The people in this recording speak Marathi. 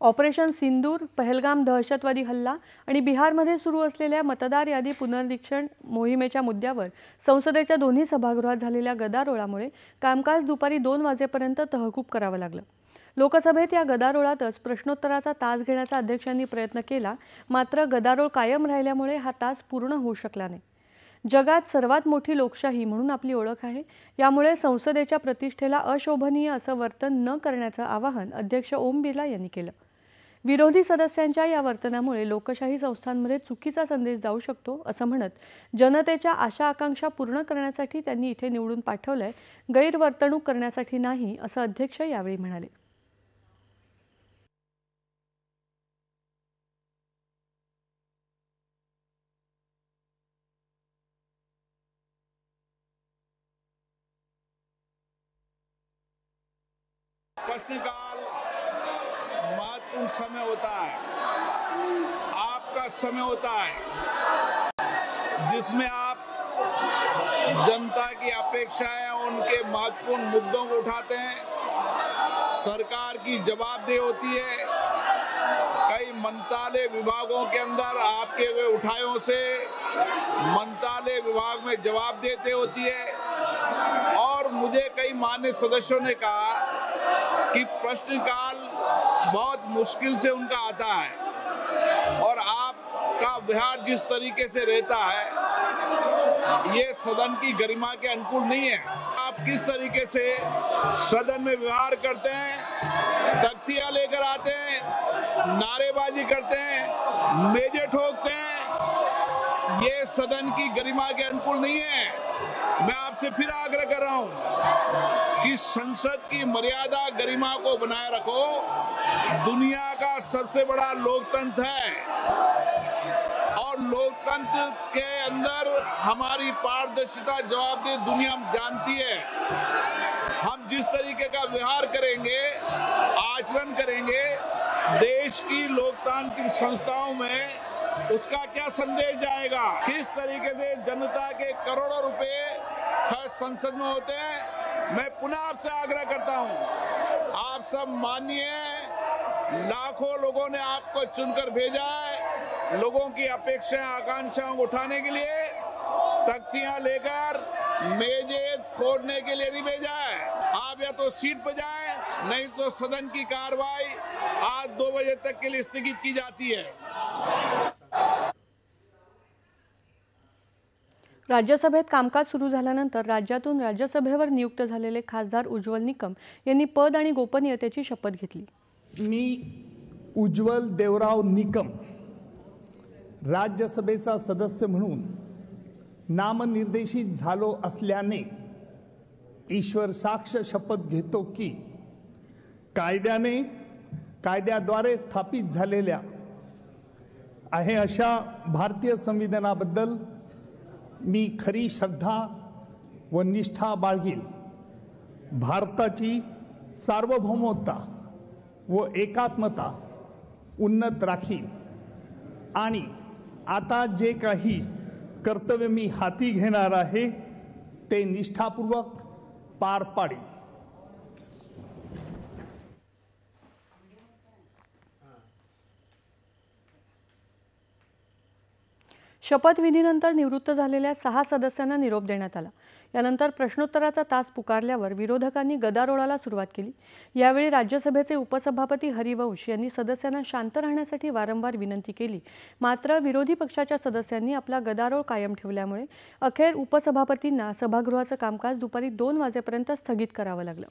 ऑपरेशन सिंदूर, पहलगाम दहशतवादी हल्ला आणि बिहारमध्ये सुरू असलेल्या मतदार यादी पुनर्निरीक्षण मोहिमेच्या मुद्द्यावर संसदेच्या दोन्ही सभागृहात झालेल्या गदारोळामुळे कामकाज दुपारी 2 वाजेपर्यंत तहकूब करावं लागलं। लोकसभेत या गदारोळातच प्रश्नोत्तराचा तास घेण्याचा अध्यक्षांनी प्रयत्न केला, मात्र गदारोळ कायम राहिल्यामुळे हा तास पूर्ण होऊ शकला नाही। जगात सर्वात मोठी लोकशाही म्हणून आपली ओळख आहे, यामुळे संसदेच्या प्रतिष्ठेला अशोभनीय असं वर्तन न करण्याचं आवाहन अध्यक्ष ओम बिर्ला यांनी केलं। विरोधी सदस्यांच्या या वर्तनामुळे लोकशाही संस्थांमध्ये चुकीचा संदेश जाऊ शकतो असं म्हणत जनतेच्या आशा आकांक्षा पूर्ण करण्यासाठी त्यांनी इथे निवडून पाठवलंय, गैरवर्तणूक करण्यासाठी नाही असं अध्यक्ष यावेळी म्हणाले। प्रश्नकाल महत्वपूर्ण समय होता है, आपका समय होता है जिसमें आप जनता की अपेक्षाएं, उनके महत्वपूर्ण मुद्दों को उठाते हैं। सरकार की जवाबदेही होती है। कई मंत्रालय विभागों के अंदर आपके हुए उठायों से मंत्रालय विभाग में जवाब देते होती है। और मुझे कई मान्य सदस्यों ने कहा कि प्रश्नकाल बहुत मुश्किल से उनका आता है और आपका व्यवहार जिस तरीके से रहता है ये सदन की गरिमा के अनुकूल नहीं है। आप किस तरीके से सदन में व्यवहार करते हैं, तख्तियां लेकर आते हैं, नारेबाजी करते हैं, मेजें ठोकते हैं, ये सदन की गरिमा के अनुकूल नहीं है। मैं आपसे फिर आग्रह कर रहा हूं कि संसद की मर्यादा गरिमा को बनाए रखो। दुनिया का सबसे बड़ा लोकतंत्र है और लोकतंत्र के अंदर हमारी पारदर्शिता, जवाबदेही दुनिया जानती है। हम जिस तरीके का व्यवहार करेंगे, आचरण करेंगे देश की लोकतांत्रिक संस्थाओं में, उसका क्या संदेश जाएगा। किस तरीके से जनता के करोड़ों रुपए खर्च संसद में होते हैं। मैं पुनः आपसे आग्रह करता हूं, आप सब मानिए, लाखों लोगों ने आपको चुनकर भेजा है, लोगों की अपेक्षाएं, आकांक्षाओं को उठाने के लिए, तख्तियां लेकर मेजें फोड़ने के लिए नहीं भेजा है। आप या तो सीट पर जाएं, नहीं तो सदन की कार्रवाई आज 2 बजे तक के लिए स्थगित की जाती है। राज्यसभेत कामकाज सुरू झाल्यानंतर राज्यातून राज्यसभेवर नियुक्त झालेले खासदार उज्ज्वल निकम यांनी पद आणि गोपनीयतेची शपथ घेतली। मी उज्ज्वल देवराव निकम राज्यसभेचा सदस्य म्हणून नामनिर्देशित झालो असल्याने ईश्वर साक्ष शपथ घेतो की कायद्याद्वारे स्थापित झालेल्या आहे अशा भारतीय संविधानाबद्दल मी खरी श्रद्धा व निष्ठा बाळगील। भारताची सार्वभौमता व एकात्मता उन्नत राखीन आणि आता जे काही कर्तव्य मी हाती घेणार आहे ते निष्ठापूर्वक पार पाडेन। शपथविधीनंतर निवृत्त झालेल्या 6 सदस्यांना निरोप देण्यात आला। यानंतर प्रश्नोत्तराचा तास पुकारल्यावर विरोधकांनी गदारोळाला सुरुवात केली। यावेळी राज्यसभेचे उपसभापती हरिवंश यांनी सदस्यांना शांत राहण्यासाठी वारंवार विनंती केली, मात्र विरोधी पक्षाच्या सदस्यांनी आपला गदारोळ कायम ठेवल्यामुळे अखेर उपसभापतींना सभागृहाचं कामकाज दुपारी 2 वाजेपर्यंत स्थगित करावं लागलं।